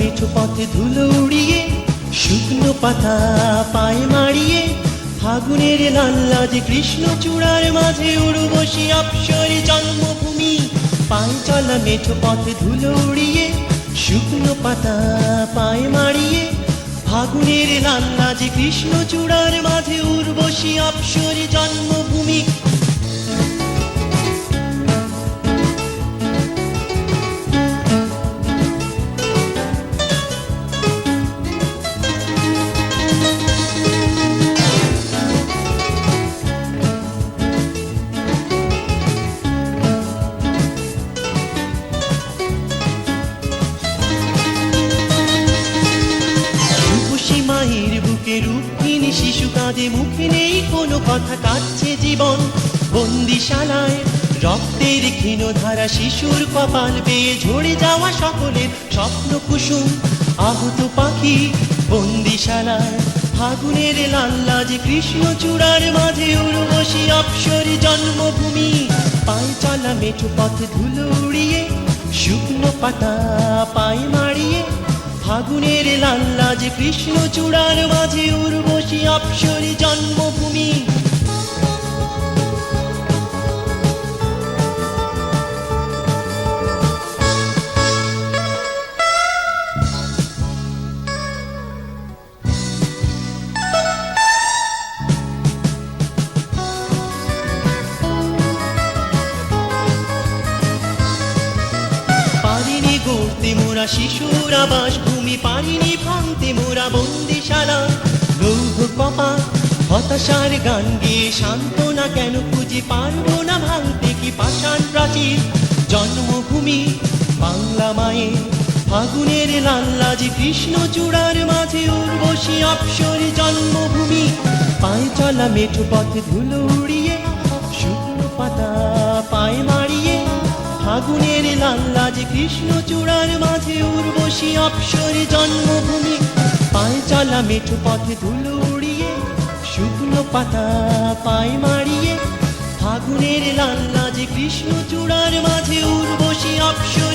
মেঠো পথে ধুলো উড়িয়ে, শুকনো পাতা পায়ে মারিয়ে, ফাগুনের লাল্লাজে কৃষ্ণ চূড়ার মাঝে উর্বশী অপ্সরে জন্মভূমি। পায়ে চলা মেঠো পথে ধুলো উড়িয়ে, শুকনো পাতা পায়ে মারিয়ে, ফাগুনের লাল্লাজে কৃষ্ণ চূড়ার মাঝে উর্বশী অপ্সরে জন্মভূমি। মায়ের বুকে রূপহীন শিশু কাঁদে, মুখে নেই কোনো কথা, কাটছে জীবন বন্দিশালায়। রক্তের ক্ষীণ ধারা শিশুর কপাল বেয়ে ঝরে যাওয়া সকলের স্বপ্ন কুসুম। আহত পাখি বন্দিশালায়, ফাগুনের লাল্লাজে কৃষ্ণ চূড়ার মাঝে উর্বশী অপ্সরে জন্মভূমি। পায়ে চলা মেঠো পথে ধুলো উড়িয়ে, শুকনো পাতা পায়ে মারিয়ে, ফাগুনের লাল্লাজে কৃষ্ণ চূড়ার মাঝে উর্বশী অপ্সরে জন্মভূমি। পারিনি গড়তে মোরা শিশুর আবাস ভূমি, পারিনি ভাঙতে মোরা বন্দিশালা। লৌহ কপাল হতাশার গান গেয়ে সান্ত্বনা কেন খুঁজে, পারবো না ভাঙতে কি পাষাণ প্রাচীর জন্মভূমি। বাংলা মায়ের ফাগুনের লাল্লাজে কৃষ্ণ চূড়ার মাঝে উর্বশী অপ্সরে জন্মভূমি। পায়ে চলা মেঠো পথে ধুলো উড়িয়ে, শুকনো পাতা পায়ে মারিয়ে, ফাগুনের লাল্লাজে কৃষ্ণ চূড়ার মাঝে উর্বশী অপ্সরে জন্মভূমি। পায়ে চলা মেঠো পথে ধুলো উড়িয়ে, শুকনো পাতা পায়ে মারিয়ে, ফাগুনের লাল্লাজে কৃষ্ণ চূড়ার মাঝে উর্বশী অপ্সরে